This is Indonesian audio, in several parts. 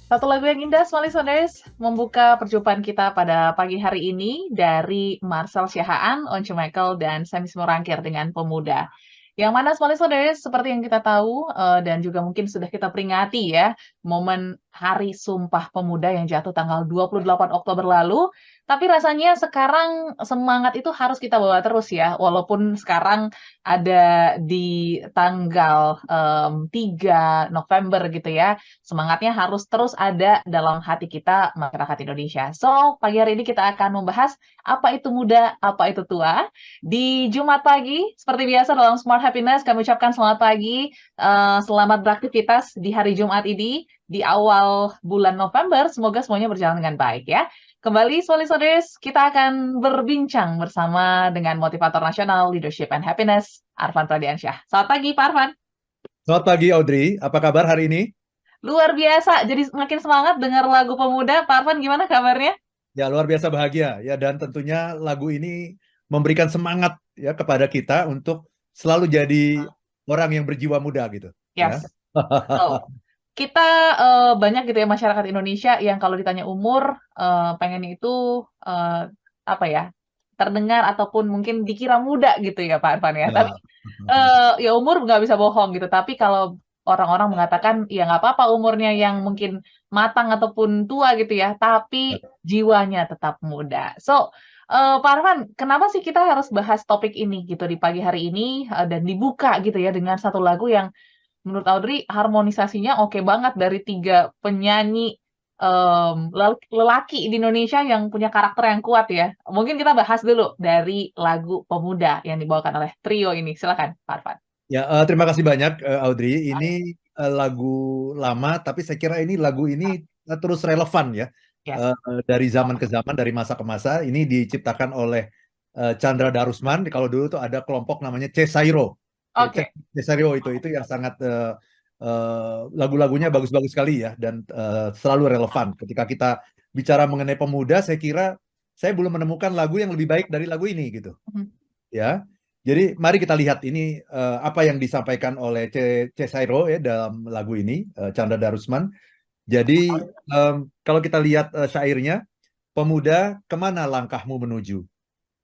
Satu lagu yang indah, Small Listeners, membuka perjumpaan kita pada pagi hari ini dari Marcel Siahaan, Once Michael, dan Sami Simorangkir dengan Pemuda. Yang mana Small Listeners, seperti yang kita tahu, dan juga mungkin sudah kita peringati ya, momen Hari Sumpah Pemuda yang jatuh tanggal 28 Oktober lalu. Tapi rasanya sekarang semangat itu harus kita bawa terus ya, walaupun sekarang ada di tanggal 3 November gitu ya. Semangatnya harus terus ada dalam hati kita masyarakat Indonesia. So, pagi hari ini kita akan membahas apa itu muda, apa itu tua. Di Jumat pagi, seperti biasa dalam Smart Happiness, kami ucapkan selamat pagi, selamat beraktivitas di hari Jumat ini, di awal bulan November. Semoga semuanya berjalan dengan baik ya. Kembali, Solis, kita akan berbincang bersama dengan motivator nasional Leadership and Happiness, Arfan Pradiansyah. Selamat pagi, Pak Arfan. Selamat pagi Audrey, apa kabar hari ini? Luar biasa, jadi makin semangat dengar lagu Pemuda. Pak Arfan, gimana kabarnya? Ya luar biasa bahagia ya, dan tentunya lagu ini memberikan semangat ya kepada kita untuk selalu jadi orang yang berjiwa muda gitu ya. Yes, betul. Kita banyak gitu ya masyarakat Indonesia yang kalau ditanya umur, pengennya itu apa ya, terdengar ataupun mungkin dikira muda gitu ya Pak Arfan ya. Tapi Ya. ya umur nggak bisa bohong gitu. Tapi kalau orang-orang mengatakan ya nggak apa-apa umurnya yang mungkin matang ataupun tua gitu ya, tapi jiwanya tetap muda. So, Pak Arfan, kenapa sih kita harus bahas topik ini gitu di pagi hari ini dan dibuka gitu ya dengan satu lagu yang menurut Audrey harmonisasinya oke banget dari 3 penyanyi, lelaki di Indonesia yang punya karakter yang kuat ya. Mungkin kita bahas dulu dari lagu Pemuda yang dibawakan oleh trio ini. Silakan, Pak Arfan. Ya, terima kasih banyak Audrey. Ini lagu lama, tapi saya kira ini lagu ini terus relevan ya. Yes. Dari zaman ke zaman, dari masa ke masa. Ini diciptakan oleh Chandra Darusman. Kalau dulu tuh ada kelompok namanya Cesairo. Ya, Oke. Cesairo itu yang sangat lagu-lagunya bagus-bagus sekali ya, dan selalu relevan. Ketika kita bicara mengenai pemuda, saya kira saya belum menemukan lagu yang lebih baik dari lagu ini gitu. Mhm. Ya. Jadi mari kita lihat ini apa yang disampaikan oleh Cesairo ya dalam lagu ini, Chandra Darusman. Jadi kalau kita lihat syairnya, pemuda, kemana langkahmu menuju?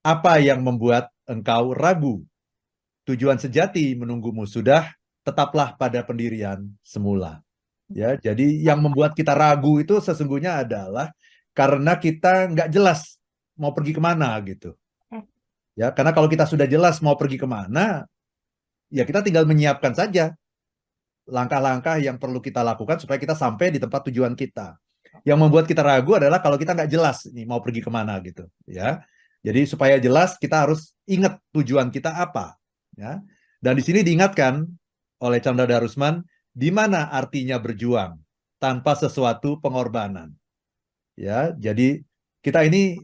Apa yang membuat engkau ragu? Tujuan sejati menunggumu sudah, tetaplah pada pendirian semula. Ya, jadi yang membuat kita ragu itu sesungguhnya adalah karena kita nggak jelas mau pergi kemana gitu. Ya, karena kalau kita sudah jelas mau pergi kemana, ya kita tinggal menyiapkan saja langkah-langkah yang perlu kita lakukan supaya kita sampai di tempat tujuan kita. Yang membuat kita ragu adalah kalau kita nggak jelas nih mau pergi kemana gitu, ya. Jadi supaya jelas kita harus ingat tujuan kita apa, ya. Dan di sini diingatkan oleh Chandra Darusman, di mana artinya berjuang tanpa sesuatu pengorbanan, ya. Jadi kita ini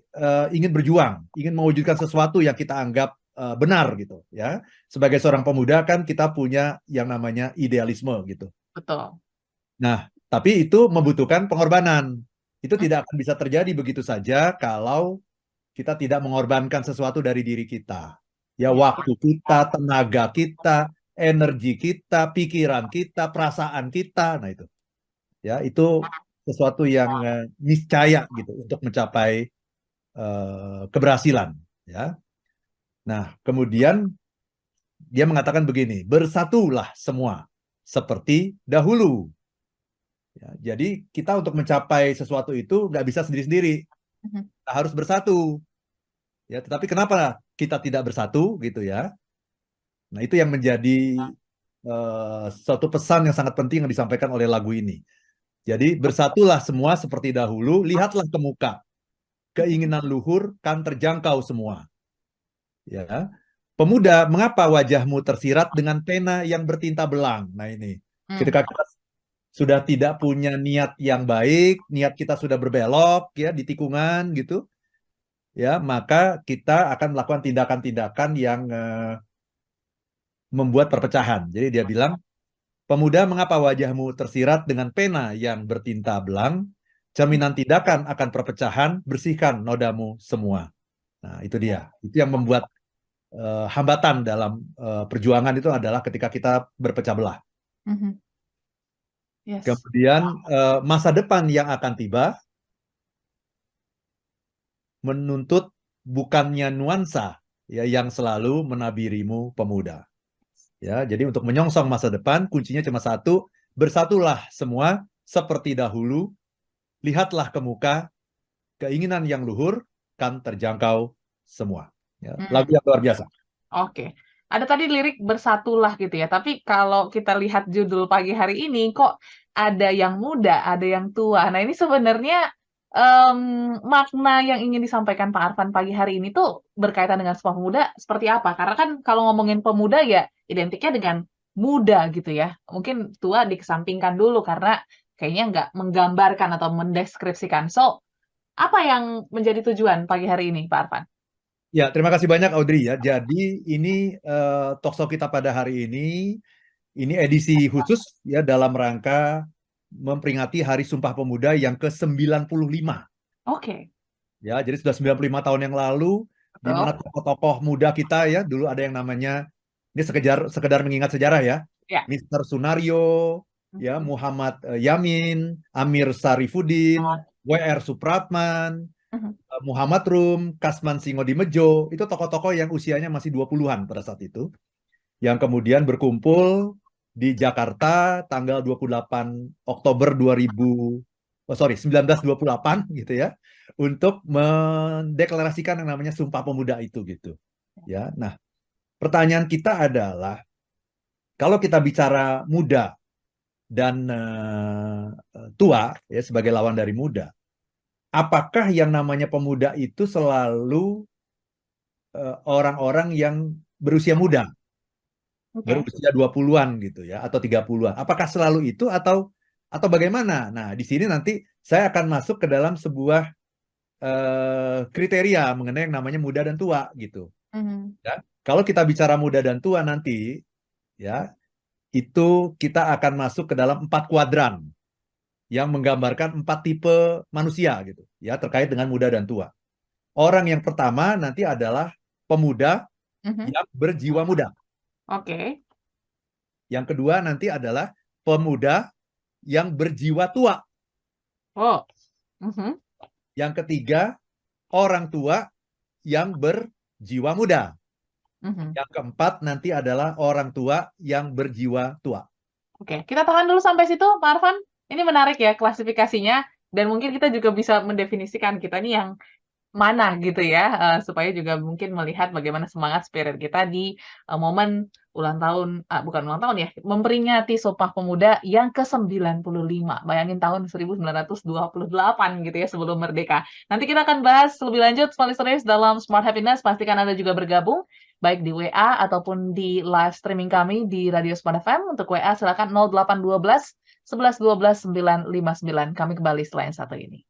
ingin berjuang, ingin mewujudkan sesuatu yang kita anggap benar gitu, ya. Sebagai seorang pemuda kan kita punya yang namanya idealisme gitu. Betul. Nah, tapi itu membutuhkan pengorbanan. Itu Mhm. tidak akan bisa terjadi begitu saja kalau kita tidak mengorbankan sesuatu dari diri kita. Ya, Ya. waktu kita, tenaga kita, energi kita, pikiran kita, perasaan kita. Nah, itu sesuatu yang niscaya gitu untuk mencapai keberhasilan, ya. Nah, kemudian dia mengatakan begini, bersatulah semua seperti dahulu. Ya, jadi kita untuk mencapai sesuatu itu nggak bisa sendiri-sendiri, Mhm. kita harus bersatu. Ya, tetapi kenapa kita tidak bersatu gitu ya? Nah, itu yang menjadi suatu pesan yang sangat penting yang disampaikan oleh lagu ini. Jadi bersatulah semua seperti dahulu, lihatlah ke muka, keinginan luhur kan terjangkau semua. Ya, pemuda, mengapa wajahmu tersirat dengan pena yang bertinta belang? Nah ini, Hmm. ketika kita sudah tidak punya niat yang baik, niat kita sudah berbelok ya di tikungan gitu, ya maka kita akan melakukan tindakan-tindakan yang membuat perpecahan. Jadi dia bilang, pemuda, mengapa wajahmu tersirat dengan pena yang bertinta belang? Cerminan tindakan akan perpecahan, bersihkan nodamu semua. Nah, itu dia. Itu yang membuat hambatan dalam perjuangan itu adalah ketika kita berpecah belah. Mhm. Yes. Kemudian masa depan yang akan tiba menuntut bukannya nuansa ya yang selalu menabirimu pemuda. Ya, jadi untuk menyongsong masa depan kuncinya cuma satu, bersatulah semua seperti dahulu, lihatlah ke muka, keinginan yang luhur kan terjangkau semua. Ya, lagu Hmm. yang luar biasa. Oke. Ada tadi lirik bersatulah gitu ya. Tapi kalau kita lihat judul pagi hari ini, kok ada yang muda, ada yang tua. Nah, ini sebenarnya makna yang ingin disampaikan Pak Arfan pagi hari ini tuh berkaitan dengan Sumpah Pemuda seperti apa? Karena kan kalau ngomongin pemuda ya identiknya dengan muda gitu ya. Mungkin tua dikesampingkan dulu karena kayaknya nggak menggambarkan atau mendeskripsikan. So, apa yang menjadi tujuan pagi hari ini, Pak Arfan? Ya, terima kasih banyak Audrey ya. Jadi ini talkshow kita pada hari ini edisi khusus ya dalam rangka memperingati Hari Sumpah Pemuda yang ke-95. Oke, Ya, jadi sudah 95 tahun yang lalu di mana betul. tokoh-tokoh muda kita ya, dulu ada yang namanya ini sekedar sekedar mengingat sejarah ya. Ya. Mister Sunario, ya, Mhm. Muhammad Yamin, Amir Sarifudin, W.R. Supratman, Mhm. Muhammad Rum, Kasman Singodimedjo, itu tokoh-tokoh yang usianya masih 20-an pada saat itu, yang kemudian berkumpul di Jakarta tanggal 28 Oktober 2000, oh sorry, 1928 gitu ya, untuk mendeklarasikan yang namanya Sumpah Pemuda itu gitu. Ya. Nah, pertanyaan kita adalah kalau kita bicara muda dan tua ya sebagai lawan dari muda, apakah yang namanya pemuda itu selalu orang-orang yang berusia muda, Oke. berusia 20-an gitu ya atau 30-an. Apakah selalu itu atau bagaimana? Nah, di sini nanti saya akan masuk ke dalam sebuah kriteria mengenai yang namanya muda dan tua gitu. Mhm. Ya. Kalau kita bicara muda dan tua nanti ya, itu kita akan masuk ke dalam 4 kuadran yang menggambarkan 4 tipe manusia gitu ya terkait dengan muda dan tua. Orang yang pertama nanti adalah pemuda Mhm. yang berjiwa muda. Oke. Yang kedua nanti adalah pemuda yang berjiwa tua. Oh. Mhm. Yang ketiga, orang tua yang berjiwa muda. Mhm. Yang keempat nanti adalah orang tua yang berjiwa tua. Oke, kita tahan dulu sampai situ, Pak Arfan. Ini menarik ya klasifikasinya dan mungkin kita juga bisa mendefinisikan kita nih yang mana gitu ya, supaya juga mungkin melihat bagaimana semangat spirit kita di, momen ulang tahun bukan ulang tahun ya, memperingati Sumpah Pemuda yang ke-95. Bayangin tahun 1928 gitu ya, sebelum merdeka. Nanti kita akan bahas lebih lanjut Smart Listeners dalam Smart Happiness, pastikan Anda juga bergabung, baik di WA ataupun di live streaming kami di Radio Smart FM. Untuk WA silakan 0812 11 12 959. Kami kembali setelah yang satu ini.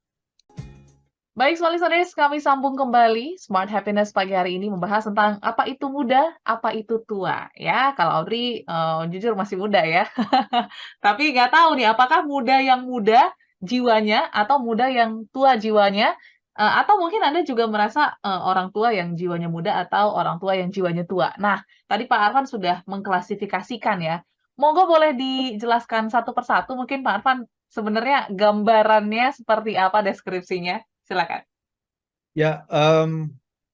Baik, Smart Listeners, kami sambung kembali. Smart Happiness pagi hari ini membahas tentang apa itu muda, apa itu tua. Ya, kalau Audrey jujur masih muda ya. Tapi nggak tahu nih, apakah muda yang muda jiwanya atau muda yang tua jiwanya, atau mungkin Anda juga merasa orang tua yang jiwanya muda atau orang tua yang jiwanya tua. Nah, tadi Pak Arfan sudah mengklasifikasikan ya. Monggo boleh dijelaskan satu persatu mungkin Pak Arfan sebenarnya gambarannya seperti apa deskripsinya? Silakan. Ya,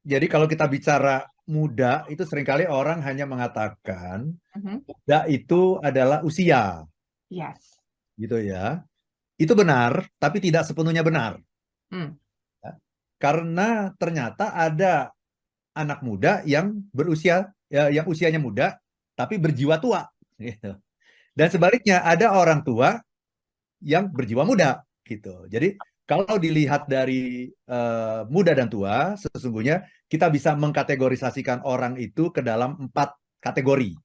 jadi kalau kita bicara muda, itu seringkali orang hanya mengatakan Mhm. muda itu adalah usia, Yes. gitu ya. Itu benar, tapi tidak sepenuhnya benar. Mmm. Ya. Karena ternyata ada anak muda yang berusia, ya, yang usianya muda, tapi berjiwa tua. Gitu. Dan Oke. sebaliknya ada orang tua yang berjiwa muda gitu. Jadi kalau dilihat dari muda dan tua, sesungguhnya kita bisa mengkategorisasikan orang itu ke dalam 4 kategori,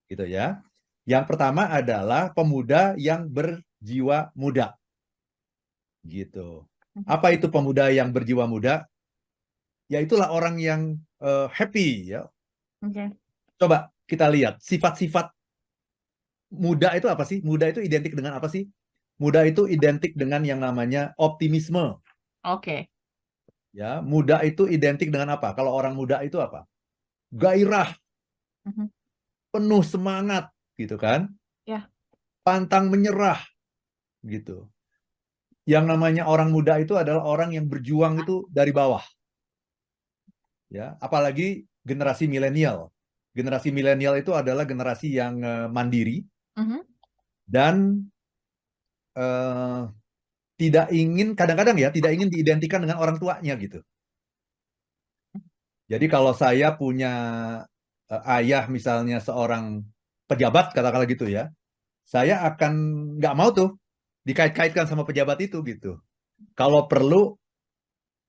gitu ya. Yang pertama adalah pemuda yang berjiwa muda, gitu. Mhm. Apa itu pemuda yang berjiwa muda? Ya itulah orang yang happy ya. Oke. Coba kita lihat sifat-sifat muda itu apa sih? Muda itu identik dengan apa sih? Muda itu identik dengan yang namanya optimisme. Oke. Ya, muda itu identik dengan apa? Kalau orang muda itu apa? Gairah, Mhm. penuh semangat, gitu kan? Ya. Pantang menyerah, gitu. Yang namanya orang muda itu adalah orang yang berjuang itu dari bawah, ya. Apalagi generasi milenial. Generasi milenial itu adalah generasi yang mandiri Mhm. dan eh, tidak ingin, kadang-kadang ya, tidak ingin diidentikan dengan orang tuanya gitu. Jadi kalau saya punya ayah misalnya seorang pejabat, katakanlah gitu ya, saya akan nggak mau tuh dikait-kaitkan sama pejabat itu gitu. Kalau perlu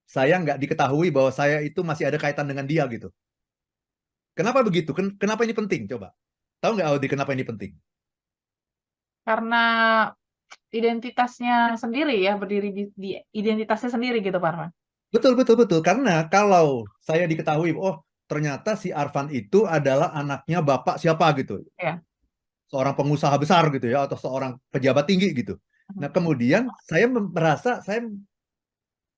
saya nggak diketahui bahwa saya itu masih ada kaitan dengan dia gitu. Kenapa begitu? Kenapa ini penting? Coba. Tahu nggak Audi kenapa ini penting? Karena identitasnya sendiri ya, berdiri di identitasnya sendiri gitu, Pak Arman? Betul, betul, betul. Karena kalau saya diketahui, oh ternyata si Arfan itu adalah anaknya bapak siapa gitu. Iya. Seorang pengusaha besar gitu ya, atau seorang pejabat tinggi gitu. Mhm. Nah kemudian saya merasa saya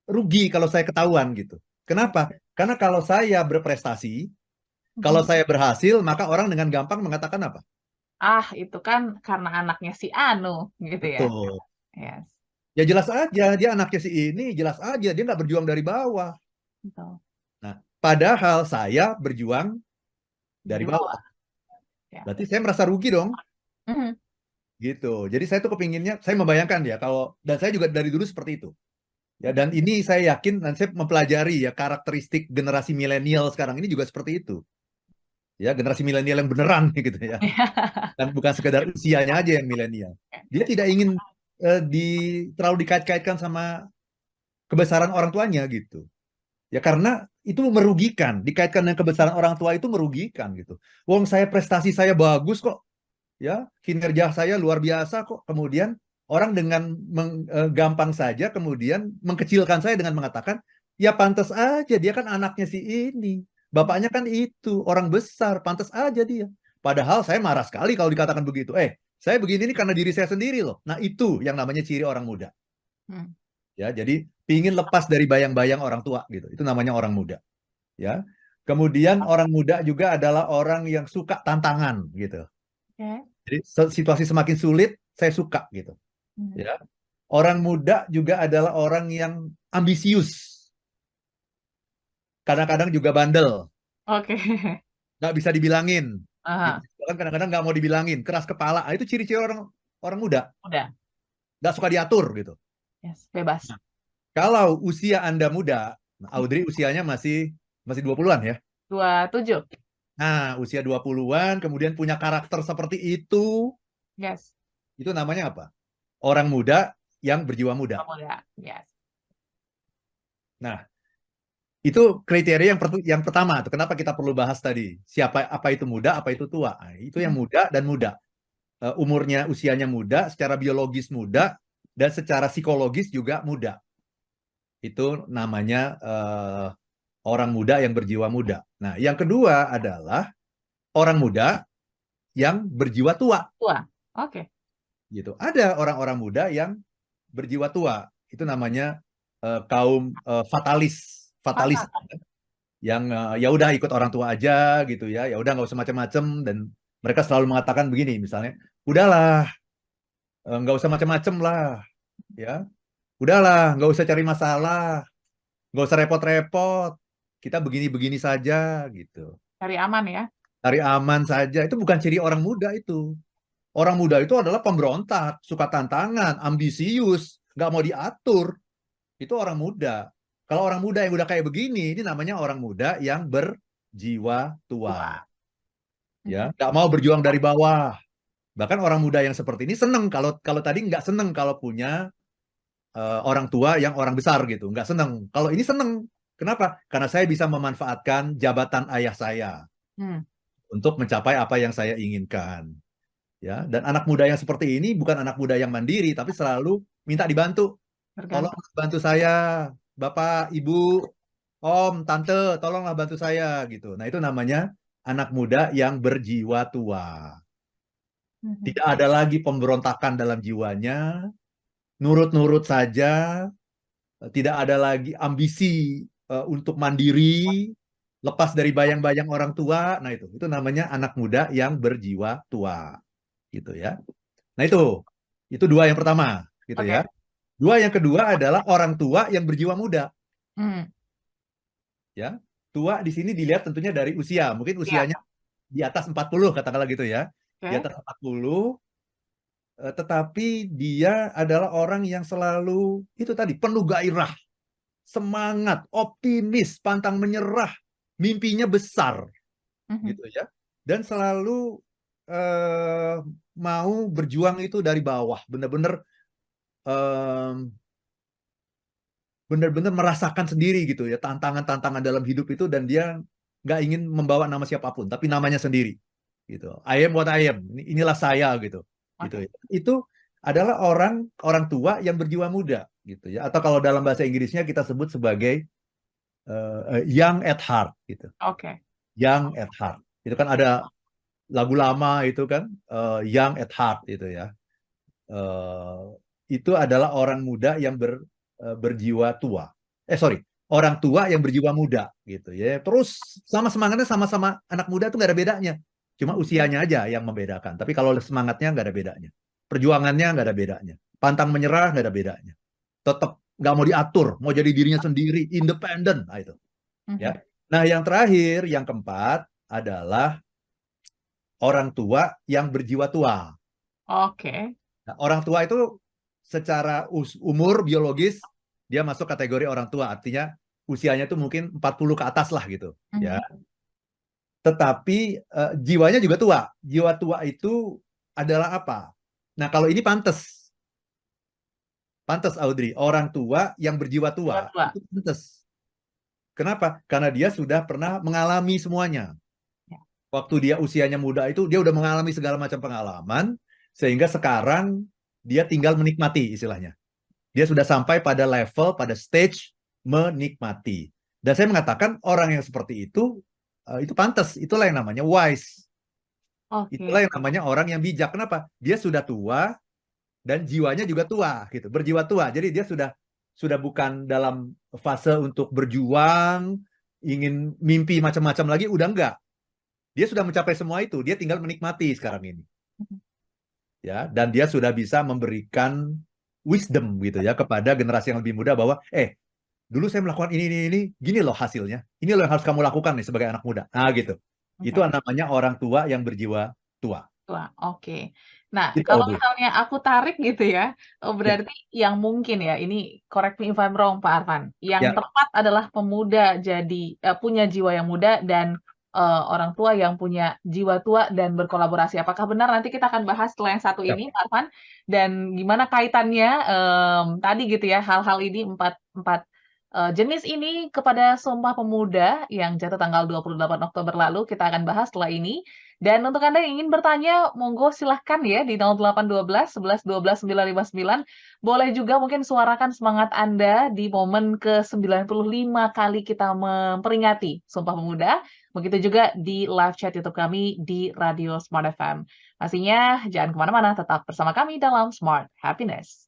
rugi kalau saya ketahuan gitu. Kenapa? Karena kalau saya berprestasi, kalau Mhm. saya berhasil, maka orang dengan gampang mengatakan apa? Ah, itu kan karena anaknya si Anu, gitu ya? Betul. Yes, Ya jelas aja, dia anaknya si ini, jelas aja dia nggak berjuang dari bawah. betul. Nah, padahal saya berjuang dari Dari bawah. bawah, ya. Berarti saya merasa rugi dong, Mhm. gitu. Jadi saya tuh kepinginnya, saya membayangkan ya kalau, dan saya juga dari dulu seperti itu. Ya, dan ini saya yakin, dan saya mempelajari ya karakteristik generasi milenial sekarang ini juga seperti itu. Ya, generasi milenial yang beneran gitu ya. Dan bukan sekedar usianya aja yang milenial. Dia tidak ingin di terlalu dikait-kaitkan sama kebesaran orang tuanya gitu. Ya karena itu merugikan, dikaitkan dengan kebesaran orang tua itu merugikan gitu. Wong saya prestasi saya bagus kok, ya kinerja saya luar biasa kok. Kemudian orang dengan gampang saja kemudian mengkecilkan saya dengan mengatakan, ya pantas aja dia kan anaknya si ini, bapaknya kan itu orang besar, pantas aja dia. Padahal saya marah sekali kalau dikatakan begitu. Saya begini ini karena diri saya sendiri loh. Nah itu yang namanya ciri orang muda. Hmm. Ya, jadi pingin lepas dari bayang-bayang orang tua gitu. Itu namanya orang muda. Ya. Kemudian orang muda juga adalah orang yang suka tantangan gitu. Oke. Jadi situasi semakin sulit, saya suka gitu. Mhm. Ya. Orang muda juga adalah orang yang ambisius. Kadang-kadang juga bandel, Oke. nggak bisa dibilangin. Gitu. Aha, Bahkan kadang-kadang nggak mau dibilangin, keras kepala. Nah, itu ciri-ciri orang orang muda, udah. nggak suka diatur gitu. Yes, bebas. Nah, kalau usia Anda muda, nah, Audrey usianya masih masih 20-an ya. 27. Nah, usia 20-an kemudian punya karakter seperti Yes, itu namanya apa? Orang muda yang berjiwa muda. pemuda. Yes. Nah, itu kriteria yang pertama tuh. Kenapa kita perlu bahas tadi? Siapa apa itu muda, apa itu tua? Nah, itu yang Mhm. muda dan muda. Umurnya, usianya muda, secara biologis muda dan secara psikologis juga muda. Itu namanya orang muda yang berjiwa muda. Nah, yang kedua adalah orang muda yang berjiwa tua. Tua. Oke. Gitu. Ada orang-orang muda yang berjiwa tua. Itu namanya kaum fatalis, fatalis Masa? yang ya udah ikut orang tua aja gitu ya. Ya udah nggak usah macam-macam dan mereka selalu mengatakan begini misalnya, udahlah nggak usah macam-macam lah ya. Udahlah nggak usah cari masalah, nggak usah repot-repot. Kita begini-begini saja gitu. Cari aman ya? Cari aman saja. Itu bukan ciri orang muda itu. Orang muda itu adalah pemberontak, suka tantangan, ambisius, nggak mau diatur. Itu orang muda. Kalau orang muda yang udah kayak begini, ini namanya orang muda yang berjiwa Tua. tua. Ya, Mhm. nggak mau berjuang dari bawah. Bahkan orang muda yang seperti ini seneng kalau kalau tadi nggak seneng kalau punya orang tua yang orang besar gitu, nggak seneng. Kalau ini seneng. Kenapa? Karena saya bisa memanfaatkan jabatan ayah saya Hmm. untuk mencapai apa yang saya inginkan. Ya, dan anak muda yang seperti ini bukan anak muda yang mandiri, tapi selalu minta dibantu. Tolong Tergantung. bantu saya, Bapak, Ibu, Om, Tante, tolonglah bantu saya gitu. Nah, itu namanya anak muda yang berjiwa tua. Mhm. Tidak ada lagi pemberontakan dalam jiwanya, nurut-nurut saja, tidak ada lagi ambisi untuk mandiri, lepas dari bayang-bayang orang tua. Nah, itu namanya anak muda yang berjiwa tua gitu ya. Nah, itu dua yang pertama. gitu Oke. ya. Dua yang kedua adalah orang tua yang berjiwa muda, Hmm. ya. Tua di sini dilihat tentunya dari usia, mungkin Iya. usianya di atas 40 katakanlah gitu ya. Di Oke. atas 40, tetapi dia adalah orang yang selalu itu tadi penuh gairah, semangat, optimis, pantang menyerah, mimpinya besar Mhm. gitu ya. Dan selalu eh, mau berjuang itu dari bawah, benar-benar eh, benar-benar merasakan sendiri gitu ya tantangan-tantangan dalam hidup itu, dan dia nggak ingin membawa nama siapapun tapi namanya sendiri gitu. I am what I am. Inilah saya gitu. Gitu Oke. ya. Itu adalah orang orang tua yang berjiwa muda gitu ya. Atau kalau dalam bahasa Inggrisnya kita sebut sebagai young at heart gitu. Oke. Young at heart. Itu kan ada lagu lama itu kan, young at heart itu ya. eh, itu adalah orang muda yang berjiwa tua. Sorry, orang tua yang berjiwa muda gitu ya. Terus sama semangatnya sama-sama anak muda tuh nggak ada bedanya. Cuma Mhm. usianya aja yang membedakan. Tapi kalau semangatnya nggak ada bedanya. Perjuangannya nggak ada bedanya. Pantang menyerah nggak ada bedanya. Tetap nggak mau diatur, mau jadi dirinya sendiri, independen. Nah, itu ya. Mhm. Nah, yang terakhir, yang keempat adalah orang tua yang berjiwa tua. Oke. Nah, orang tua itu secara umur biologis dia masuk kategori orang tua, artinya usianya itu mungkin 40 ke atas lah gitu ya. Mhm. Tetapi jiwanya juga tua. Jiwa tua itu adalah apa? Nah, kalau ini pantas. Pantas Audrey, orang tua yang berjiwa Jiwa tua tua. itu pantas. Kenapa? Karena dia sudah pernah mengalami semuanya. Ya. Waktu dia usianya muda itu dia udah mengalami segala macam pengalaman, sehingga sekarang dia tinggal menikmati istilahnya. Dia sudah sampai pada level, pada stage menikmati. Dan saya mengatakan orang yang seperti itu pantas. Itulah yang namanya wise. Itulah Oke. yang namanya orang yang bijak. Kenapa? Dia sudah tua dan jiwanya juga tua, gitu. Berjiwa tua. Jadi dia sudah bukan dalam fase untuk berjuang, ingin mimpi macam-macam lagi. Udah enggak. Dia sudah mencapai semua itu. Dia tinggal menikmati sekarang ini. Mhm. Ya, dan dia sudah bisa memberikan wisdom gitu ya kepada generasi yang lebih muda bahwa dulu saya melakukan ini, gini loh hasilnya. Ini loh yang harus kamu lakukan nih sebagai anak muda. Nah, gitu. Itu Oke. namanya orang tua yang berjiwa tua. Wah, oke. Nah, Itu kalau Audrey. misalnya aku tarik gitu ya, Ya, berarti yang mungkin ya, ini correct me if I'm wrong, Pak Arfan. Yang ya, tepat adalah pemuda jadi punya jiwa yang muda dan orang tua yang punya jiwa tua dan berkolaborasi. Apakah benar? Nanti kita akan bahas setelah yang satu ya. ini, Pak Arfan. Dan gimana kaitannya tadi gitu ya, hal-hal ini empat empat jenis ini kepada Sumpah Pemuda yang jatuh tanggal 28 Oktober lalu. Kita akan bahas setelah ini. Dan untuk Anda yang ingin bertanya, monggo silahkan ya di 0812 11 12 959. Boleh juga mungkin suarakan semangat Anda di momen ke-95 kali kita memperingati Sumpah Pemuda. Begitu juga di live chat YouTube kami di Radio Smart FM. Pastinya jangan kemana-mana, tetap bersama kami dalam Smart Happiness.